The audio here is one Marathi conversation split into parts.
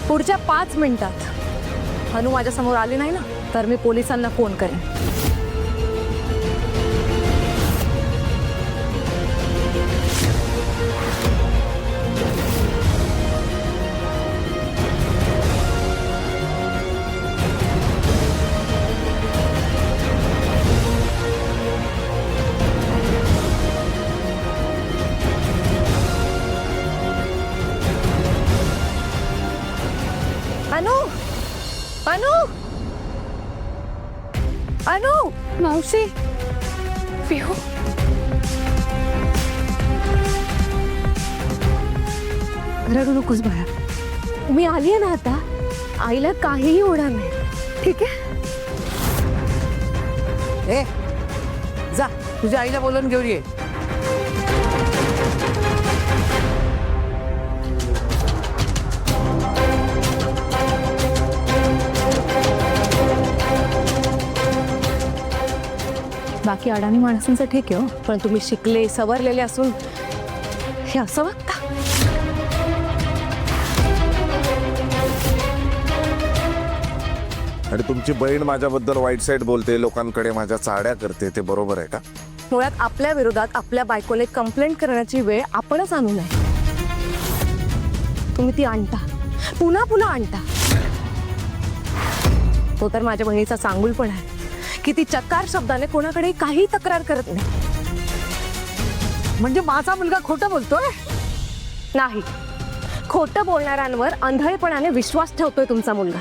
पुढच्या 5 मिनिटात हनु माझ्या समोर आली नाही ना तर मी पोलिसांना फोन करेन. अनु अनु अनु मावशी पिहू रडू नकोस बाळा. मी आली आहे ना आता. आईला काहीही होणार नाही. ठीक आहे. ए जा तुझ्या आईला बोलून घेऊन ये. बाकी अडाणी माणसांचं ठीक आहे हो, पण तुम्ही शिकले सवरलेले असून हे असं वागता. आणि तुमची बहीण माझ्याबद्दल वाईट साईड बोलते, लोकांकडे माझ्या चाड्या करते, ते बरोबर आहे का? मुळात आपल्या विरोधात आपल्या बायकोने कंप्लेंट करण्याची वेळ आपणच आणू नये. तुम्ही ती आणता, पुन्हा पुन्हा आणता. तो तर माझ्या बहिणीचा चांगुलपण आहे की ती चकार शब्दाने कोणाकडे काही तक्रार करत नाही. म्हणजे माझा मुलगा खोटं बोलतोय? नाही, खोटं बोलणाऱ्यांवर अंधळेपणाने विश्वास ठेवतोय तुमचा मुलगा.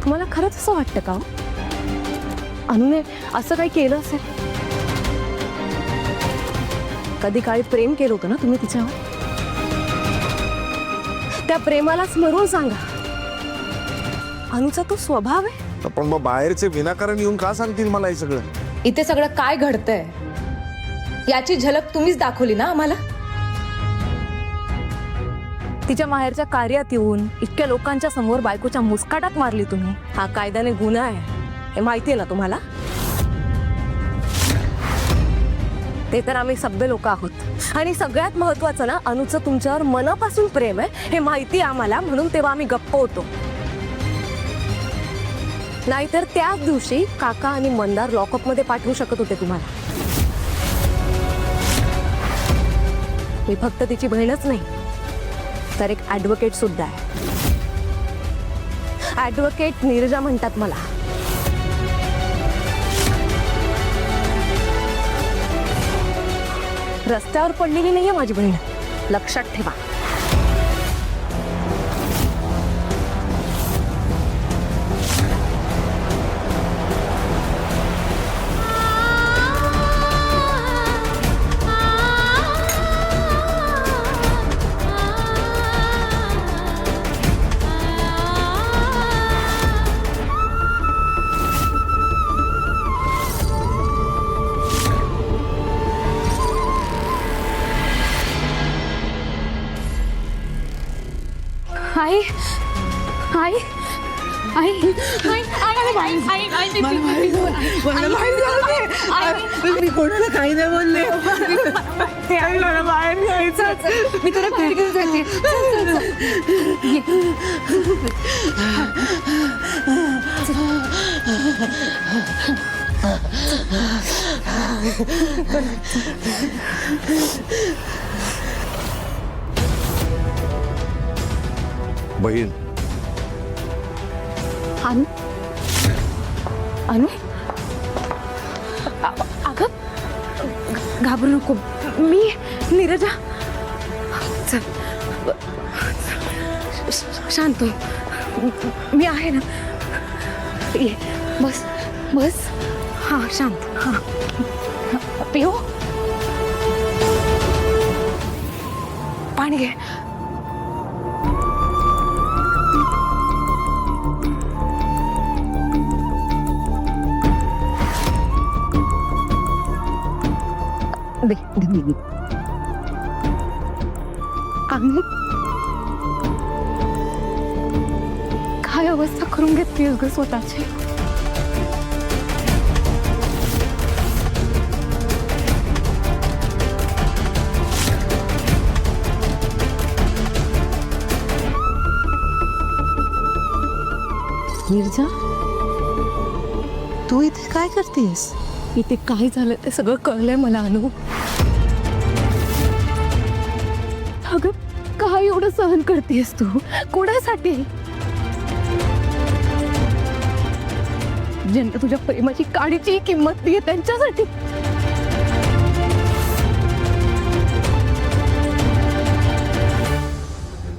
तुम्हाला खरंच असं वाटतं का अनुने असं काही केलं असेल? कधी काळी प्रेम केलं होतं ना तुम्ही तिच्यावर? त्या प्रेमाला स्मरून सांगा. अनुचा तो स्वभाव आहे. पण मग बाहेरचे विनाकारण येऊन का सांगतील मला हे सगळं? इथे सगळं काय घडतंय याची झलक तुम्हीच दाखवली ना आम्हाला. तिच्या माहेरच्या कार्यात येऊन इतक्या लोकांच्या समोर बायकोच्या मुस्काटात मारली तुम्ही. हा कायद्याने गुन्हा आहे हे माहिती आहे ना तुम्हाला? ते तर आम्ही सभ्य लोक आहोत आणि सगळ्यात महत्वाचं ना अनुचं तुमच्यावर मनापासून प्रेम आहे हे माहिती आहे आम्हाला, म्हणून तेव्हा आम्ही गप्प होतो. नाहीतर त्याच दिवशी काका आणि मंदार लॉकअप मध्ये पाठवू शकत होते तुम्हाला. मी फक्त तिची बहीणच नाही तर एक ॲडव्होकेट सुद्धा आहे. ॲडव्होकेट नीरजा म्हणतात मला. रस्त्यावर पडलेली नाहीये माझी बहीण, लक्षात ठेवा. आई आई आई मी कोणाला काही नाही बोलले. बाहेर जायचं. मी तुला भेट घेऊन जाते. बहीण अनु अनु अगं घाबरू नको. मी नीरजा. चल शांत हो. मी आहे ना. ये बस बस. हां शांत. हां पिओ पाणी घे. दे दे दे. अनु काय अवस्था करून घेतलीस ग स्वतःची? नीरजा, तू इथे काय करतेस? इथे काय झालं ते सगळं कळलंय मला अनु. अगं काय एवढं सहन करतेस तू? कोणासाठी? ज्यांना तुझ्या प्रेमाची काडीची किंमत नाहीये त्यांच्यासाठी.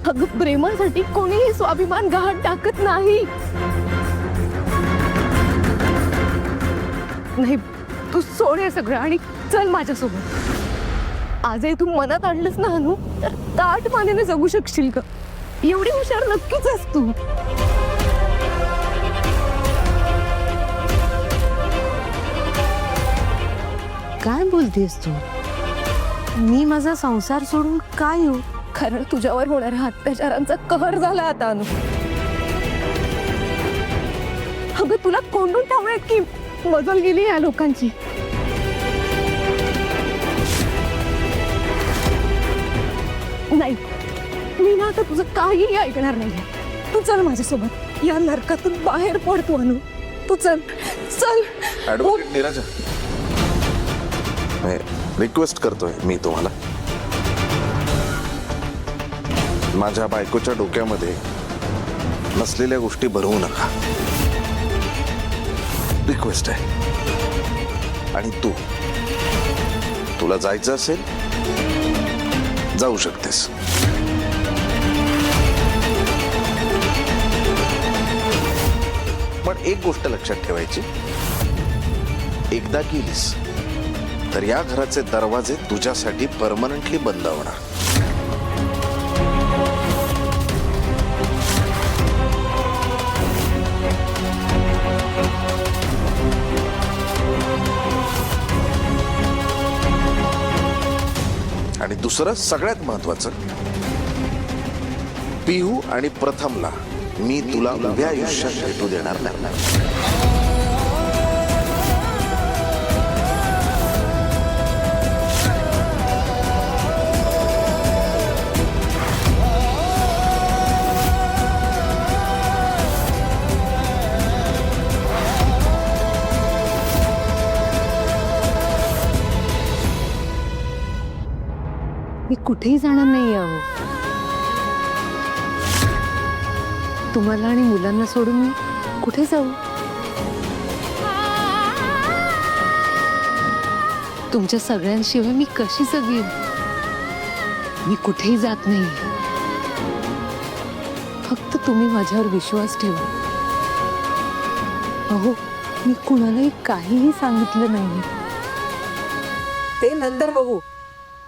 अगं प्रेमासाठी कोणीही स्वाभिमान गहाण टाकत नाही. नाही, तू सोड हे सगळं आणि चल माझ्यासोबत. आजही तू मनात आणलंस ना अनु, तर ताट मानेने जगू शकशील का? एवढी हुशार नक्कीच आहेस तू. काय बोलतेस तू? मी माझा संसार सोडून काय येऊ? कारण तुझ्यावर होणाऱ्या अत्याचारांचा कहर झाला आता अनु. अगं तुला कोंडून ठेवण्यात की मजल गेली या लोकांची. नाही, मी ना आता तुझं काहीही ऐकणार नाहीये. तू चल माझ्यासोबत. या नरकातून बाहेर पड तू अनु. तू चल चल. ऍडव्होकेट नीरजा, रिक्वेस्ट करतोय मी तुम्हाला, माझ्या बायकोच्या डोक्यामध्ये नसलेल्या गोष्टी भरवू नका. रिक्वेस्ट आहे. आणि तुला जायचं असेल जाऊ शकतेस. पण एक गोष्ट लक्षात ठेवायची, एकदा गेलीस तर या घराचे दरवाजे तुझ्यासाठी परमनंटली बंद होणार. आणि दुसरं सगळ्यात महत्वाचं, पिहू आणि प्रथमला मी तुला उभ्या आयुष्यात भेटू देणार नाही. मी कुठेही जाणार नाही आहो. तुम्हाला आणि मुलांना सोडून मी कुठे जाऊ? तुमच्या सगळ्यांशिवाय मी कशी जगेन? मी कुठेही जात नाही. फक्त तुम्ही माझ्यावर विश्वास ठेवा. अहो, मी कुणालाही काहीही सांगितलं नाही. ते नंतर बघू.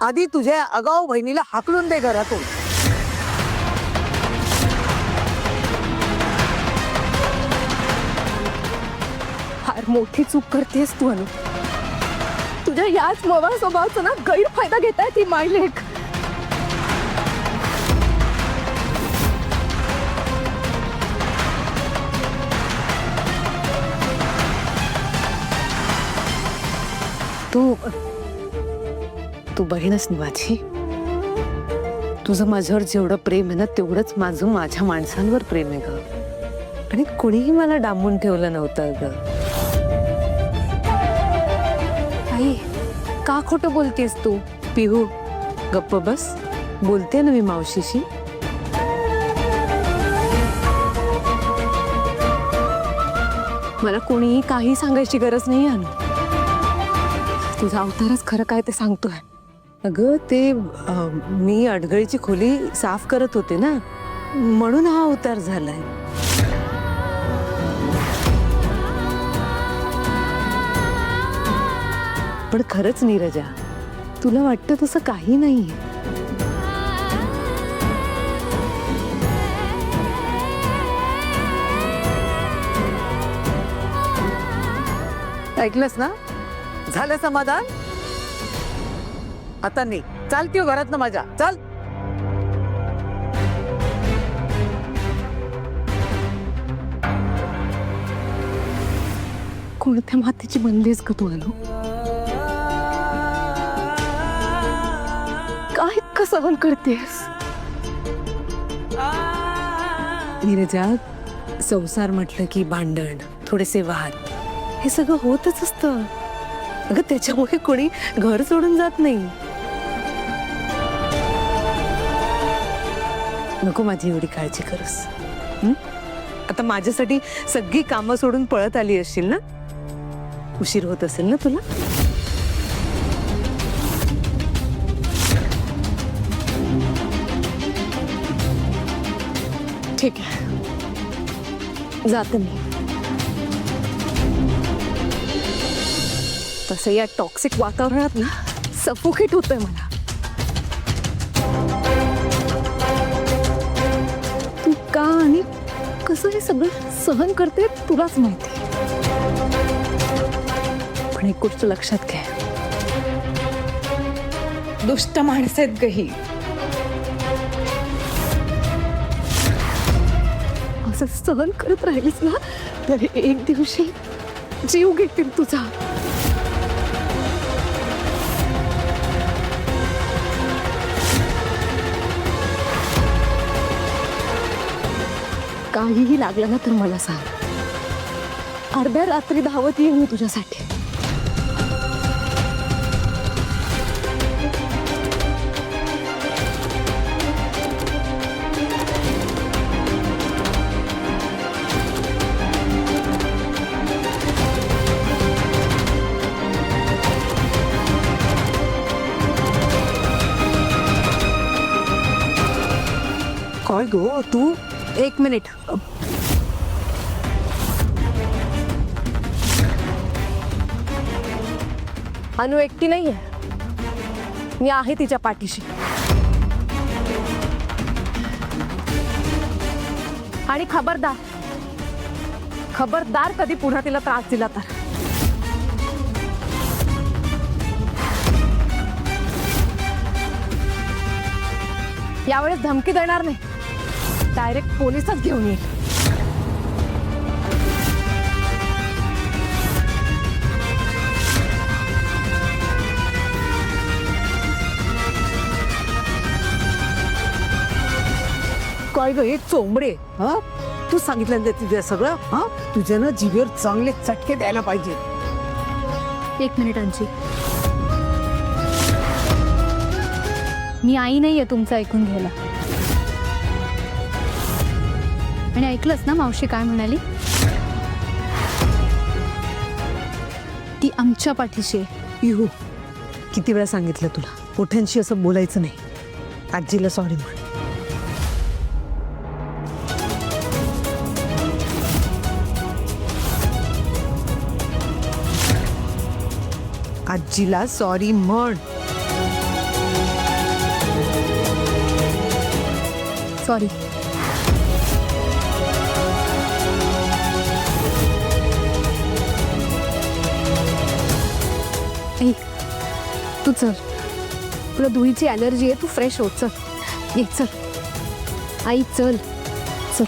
आधी तुझ्या आगाऊ बहिणीला हाकलून दे घरातून. फार मोठी चूक करतेस तू अनु. तुझ्या याच मवा स्वभावाचा ना गैरफायदा घेताय ती मायलेक. तू बहीणच ना माझी. तुझं माझ्यावर जेवढं प्रेम आहे ना, तेवढंच माझं माझ्या माणसांवर प्रेम आहे ग. आणि कोणीही मला डांबून ठेवलं नव्हतं ग. आई, का खोटं बोलतेस तू? पिहू, गप्प बस. बोलते ना मी मावशीशी. मला कोणीही काही सांगायची गरज नाही अनु. तुझा अवतारच खरं काय ते सांगतोय. अगं ते मी अडगळीची खोली साफ करत होते ना, म्हणून हा अवतार झालाय. पण खरंच नीरजा, तुला वाटतं तसं काही नाहीये. ऐकलंस ना? झालं समाधान? आता नाही चालती घरात ना माझ्या. चल. कोणत्या मातीची बनलीस का तू अनु? काय इतकं सहन करतेस? नीरजा, संसार म्हटलं की भांडण, थोडेसे वाद, हे सगळं होतच असतं. अगं त्याच्यामुळे कोणी घर सोडून जात नाही. नको माझी एवढी काळजी करस. आता माझ्यासाठी सगळी कामं सोडून पळत आली असशील ना? उशीर होत असेल ना तुला? ठीक आहे, जाते मी. तसं या टॉक्सिक वातावरणात ना सफोकेट होतंय मला. तू का आणि कसं हे सगळं सहन करते तुलाच माहिती. पण एक गोष्ट लक्षात घे, दुष्ट माणसं आहेत गही. असं सहन करत राहिलीस ना तर एक दिवशी जीव घेतील तुझा. काहीही लागलं ना तर मला सांग. अर्ध्या रात्री धावत येईन मी तुझ्यासाठी. काय गो तू? एक मिनिट. अनु एकटी नाहीये, मी आहे तिच्या पाठीशी. आणि खबरदार खबरदार कधी पुन्हा तिला त्रास दिला तर. यावेळेस धमकी देणार नाही, डायरेक्ट पोलिसच घेऊन येईल. काय ग एक चोंबडे, हा? तू सांगितलं ना तुझ्या सगळं, हा? तुझ्या ना जिभेवर चांगले चटके द्यायला पाहिजे. एक मिनिट अंशी, मी आई नाहीये तुमचं ऐकून घ्यायला. आणि ऐकलंस ना मावशी काय म्हणाली? ती आमच्या पाठीशी आहे. इहू, किती वेळा सांगितलं तुला मोठ्यांशी असं बोलायचं नाही. आजीला सॉरी म्हण. आजीला सॉरी म्हण. सॉरी. ऐक, तू चल, तुला धुळीची ॲलर्जी आहे, तू फ्रेश हो. चल ये, चल आई, चल चल.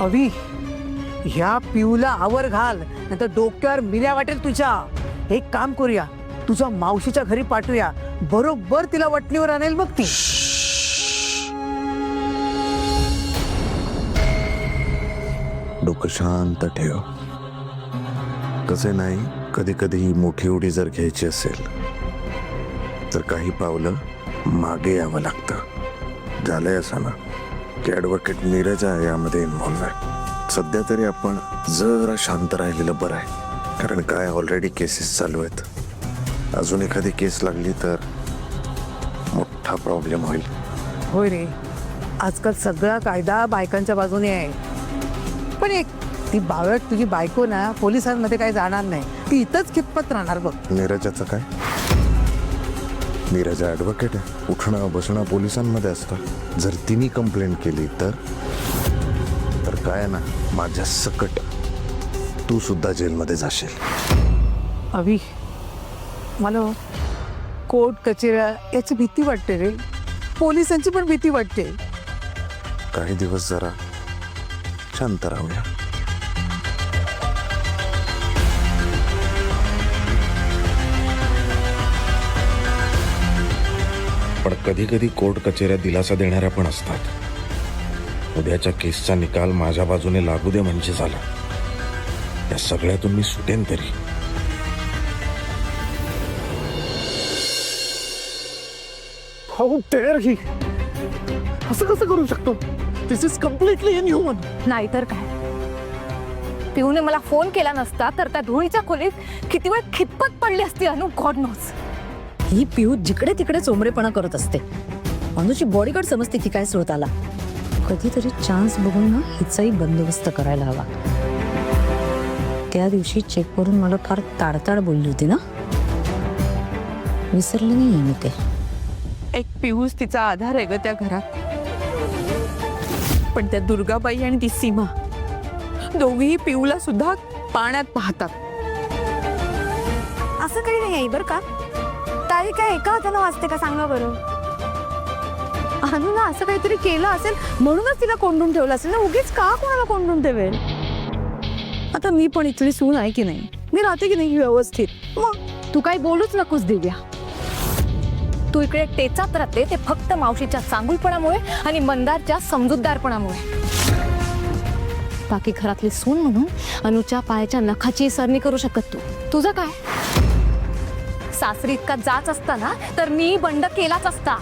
अवी, ह्या पिऊला आवर घाल, नाहीतर डोक्यावर मिल्या वाटेल तुझ्या. एक काम करूया, तुझ्या मावशीच्या घरी पाठवूया, बरोबर तिला वटणीवर आणेल बघ ती. डोकं शांत ठेव. कसे नाही, कधी कधी मोठी उडी जर घ्यायची असेल तर काही पावलं मागे यावं लागतं. झालंय असं ना की ॲडव्होकेट नीरजा यामध्ये इन्व्हॉल्व आहे. सध्या तरी आपण जरा शांत राहिलेलं बरं आहे, कारण काय ऑलरेडी केसेस चालू आहेत. अजून एखादी केस लागली तर मोठा प्रॉब्लेम होईल. होय रे, आजकाल सगळा कायदा बायकांच्या बाजूने आहे. पण एक ती बावळट तुझी बायको ना पोलिसांमध्ये काही जाणार नाही, ती इथंच खितपत राहणार बघ. नीरजाचं काय? नीरजा ॲडव्होकेट आहे, उठणं बसणं पोलिसांमध्ये असतं. जर तिने कंप्लेंट केली तर काय ना माझ्या सकट तू सुद्धा जेलमध्ये जाशील. अवी, मला कोर्ट कचेऱ्या याची भीती वाटते रे. पोलिसांची पण भीती वाटते. काही दिवस जरा शांत राहूया. पण कधी कधी कोर्ट कचेऱ्या दिलासा देणाऱ्या पण असतात. उद्याच्या केसचा निकाल माझ्या बाजूने लागू दे म्हणजे झाला. या सगळ्यातून मी सुटेन तरी. हाऊ डेअर ही, असं कसं करू शकतो? दिस इज कम्प्लिटली इनह्युमन. नाहीतर काय, पिऊने मला फोन केला नसता तर त्या धुळीच्या खोलीत किती वेळ खितपत पडली असती अनु, गॉड नोज. ही पिऊ जिकडे तिकडे चोमरेपणा करत असते. अनुची बॉडीगार्ड समजते की काय स्रोताला. कधीतरी चान्स बघून ना हिचाही बंदोबस्त करायला हवा. त्या दिवशी चेक करून मला फार ताडताड बोलली होती ना, विसरले नाही मी ते. एक पिऊस तिचा आधार आहे ग त्या घरात. पण त्या दुर्गाबाई आणि ती सीमा दोघीही पिऊला सुद्धा पाण्यात पाहतात. असं काही नाही आहे बरं का. ताई काय एका हातानं वाचते का सांगा बरं. अनुला असं काहीतरी केलं असेल म्हणूनच तिला कोंडून ठेवलं असेल ना. उगीच का कोणाला कोंडून ठेवेल. आता मी पण इथली सून आहे की नाही, मी राहते की नाही व्यवस्थित. मग तू काही बोलूच नकोस दिव्या. तू इकडे टेचात राहते ते फक्त मावशीच्या चांगुलपणामुळे आणि मंदारच्या समजूतदारपणामुळे. बाकी घरातली सून म्हणून अनुच्या पायाच्या नखाची सरणी करू शकत तू. तुझं काय, सासरी इतका जाच असता ना तर मी बंड केलाच असता.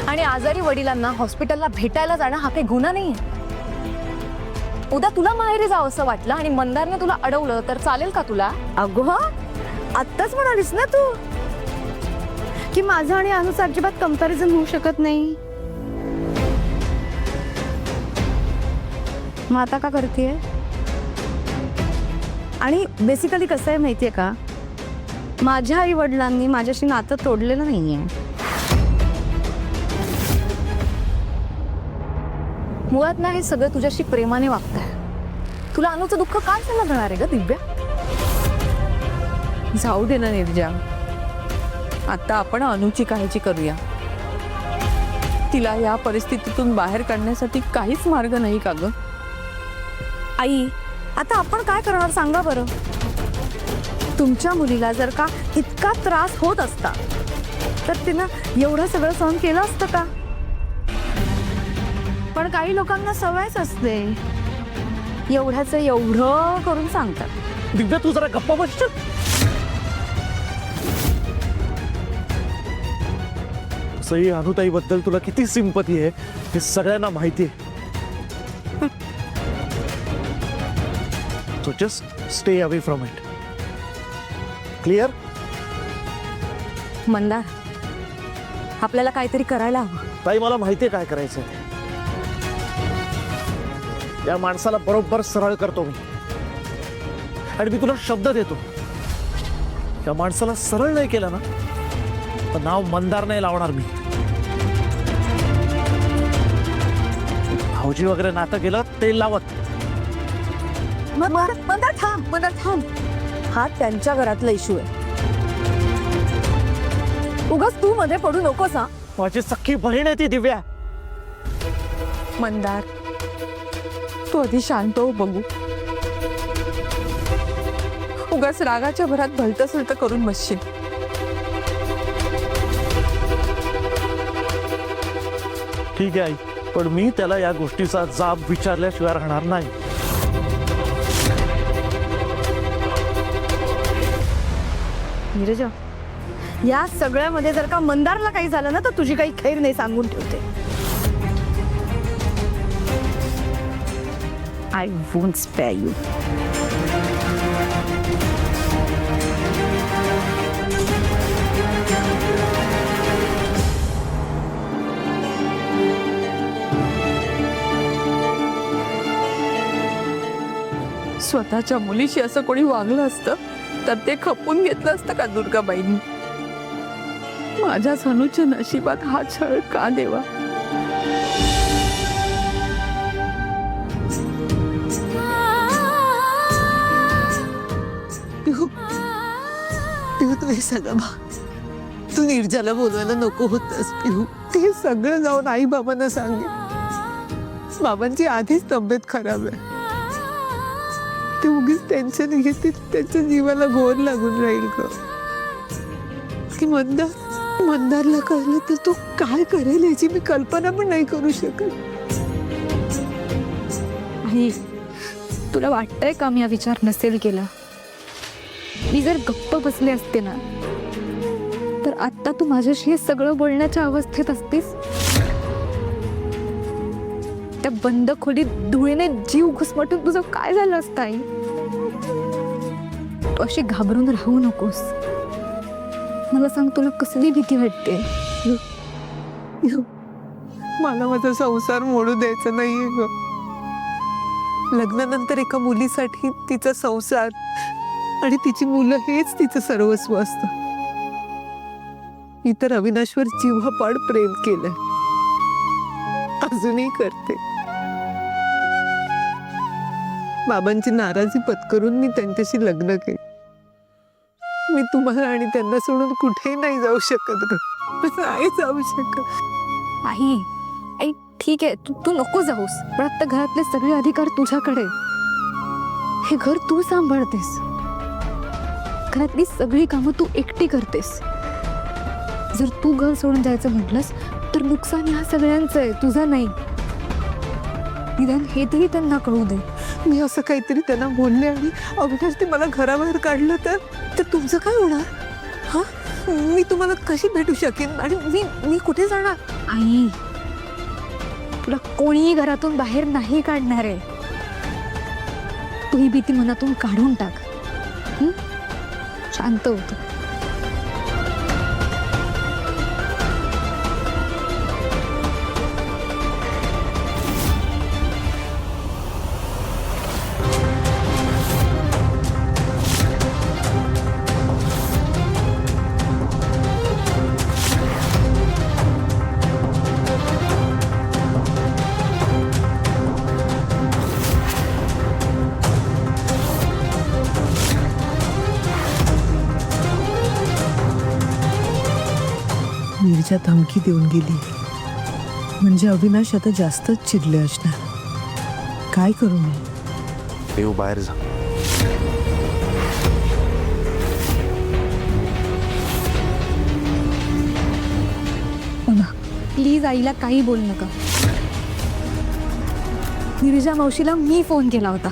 आणि आजारी वडिलांना हॉस्पिटलला भेटायला जाणं हा काही गुन्हा नाहीये. उद्या तुला माहेरी जावं असं वाटलं आणि मंदारने तुला अडवलं तर चालेल का तुला. अगो आत्ताच म्हणालीस ना तू की माझं आणि अनुचं अजिबात कंपॅरिझन होऊ शकत नाही. मग आता का करतेय. आणि बेसिकली कसं आहे माहितीये का, माझ्या आई वडिलांनी माझ्याशी नातं तोडलेलं नाहीये. मुळात ना हे सगळं तुझ्याशी प्रेमाने वागतंय. तुला अनुचं दुःख काय समजणार आहे ग दिव्या. जाऊ दे ना निर्जा, आता आपण अनुची काळजी करूया. तिला या परिस्थितीतून बाहेर काढण्यासाठी काहीच मार्ग नाही का ग. आई आता आपण काय करणार सांगा बरं. तुमच्या मुलीला जर का इतका त्रास होत असता तर तिनं एवढं सगळं सहन केलं असतं का. पण काही लोकांना सवयच असते एवढ्याचं एवढं करून सांगतात. दिव्या तू जरा गप्पा बसशील. सई अनुताईबद्दल तुला किती सिंपती आहे हे सगळ्यांना माहिती आहे. So just stay away from it. Clear. Mandar आपल्याला काहीतरी करायला हवं. ताई मला माहिती आहे काय करायचंय. या माणसाला बरोबर सरळ करतो मी. आणि मी तुला शब्द देतो, या माणसाला सरळ नाही केलं ना तर नाव मंदार नाही लावणार मी. भाऊजी वगैरे नातं गेलं ते लावत. मंदार थांब, मंदार थांब. हा त्यांच्या घरातला इश्यू आहे. उगाच तू मध्ये पडू नकोस. हा माझी सख्खी बहीण आहे ती दिव्या. मंदार तू आधी शांत हो बघू. उगाच रागाच्या भरात भलतं सलतं करून बसशील. ठीक आहे आई, पण मी त्याला या गोष्टीचा जाब विचारल्याशिवाय राहणार नाही. नीरजा, या सगळ्यामध्ये जर का मंदारला काही झालं ना तर तुझी काही खैर नाही, सांगून ठेवते. I won't spare you. स्वतःच्या मुलीशी असं कोणी वागलं असतं तर ते खपून घेतलं असतं का दुर्गाबाईंनी. माझ्या सनूच्या नशिबात हा छळ का देवा. हे सगळं तू नीरजाला बोलवायला नको होतस पिहू. ते सगळं जाऊन आई बाबांना सांगे. बाबांची आधीच तब्येत खराब आहे. ते उगीच टेन्शन घेते, त्यांच्या जीवाला घोर लागून राहील ग. की मंदारला कळलं तर तो काय करेल याची मी कल्पना पण नाही करू शकत. आई, तुला वाटतंय का मी हा विचार नसेल केला? मी जर गप्प बसले असते ना, तर आता तू माझ्याशी हे सगळं बोलण्याच्या अवस्थेत असतीस. त्या बंद खोलीत धुळेने जीव घुसमटून तुझं काय झालं असतं आई? तू अशी घाबरून राहू नकोस. मला सांग, तुला कसली भीती वाटते? मला माझा संसार मोडू द्यायचा नाहीये ग. लग्नानंतर एका मुलीसाठी तिचा संसार आणि तिची मुलं हेच तिचं सर्वस्व असतं. मी तर अविनाशवर जीवापाड प्रेम केलंय, अजूनही करते. बाबांची नाराजी पत्करून मी त्यांच्याशी लग्न केलं. मी तुम्हाला आणि त्यांना सोडून कुठेही नाही जाऊ शकत ग. नाही जाऊ शकत. आई, आई ठीक आहे, तू नको जाऊस, पण आता घरातले सगळे अधिकार तुझ्याकडे. हे घर तू सांभाळतेस, घरातली सगळी कामं तू एकटी करतेस. जर तू घर सोडून जायचं म्हटलंस तर नुकसान ह्या सगळ्यांचं आहे, तुझं नाही. निदान हे तरी त्यांना कळू दे. मी असं काहीतरी त्यांना बोलले आणि अविनाश ते मला घराबाहेर काढलं तर तुमचं काय होणार? हा, मी तुम्हाला कशी भेटू शकेन आणि मी कुठे जाणार? आई, तुला कोणीही घरातून बाहेर नाही काढणार आहे. तू ही भीती मनातून काढून टाक. शांत होतो. नीरजा धमकी देऊन गेली म्हणजे अविनाश आता जास्तच चिडले असणार. काय करू मी? देव बाहेर जा. प्लीज आईला काही बोलू नका. नीरजा मावशीला मी फोन केला होता.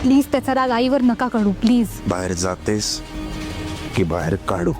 प्लीज त्याचा राग आईवर नका काढू, प्लीज. बाहेर जातेस की बाहेर काढू?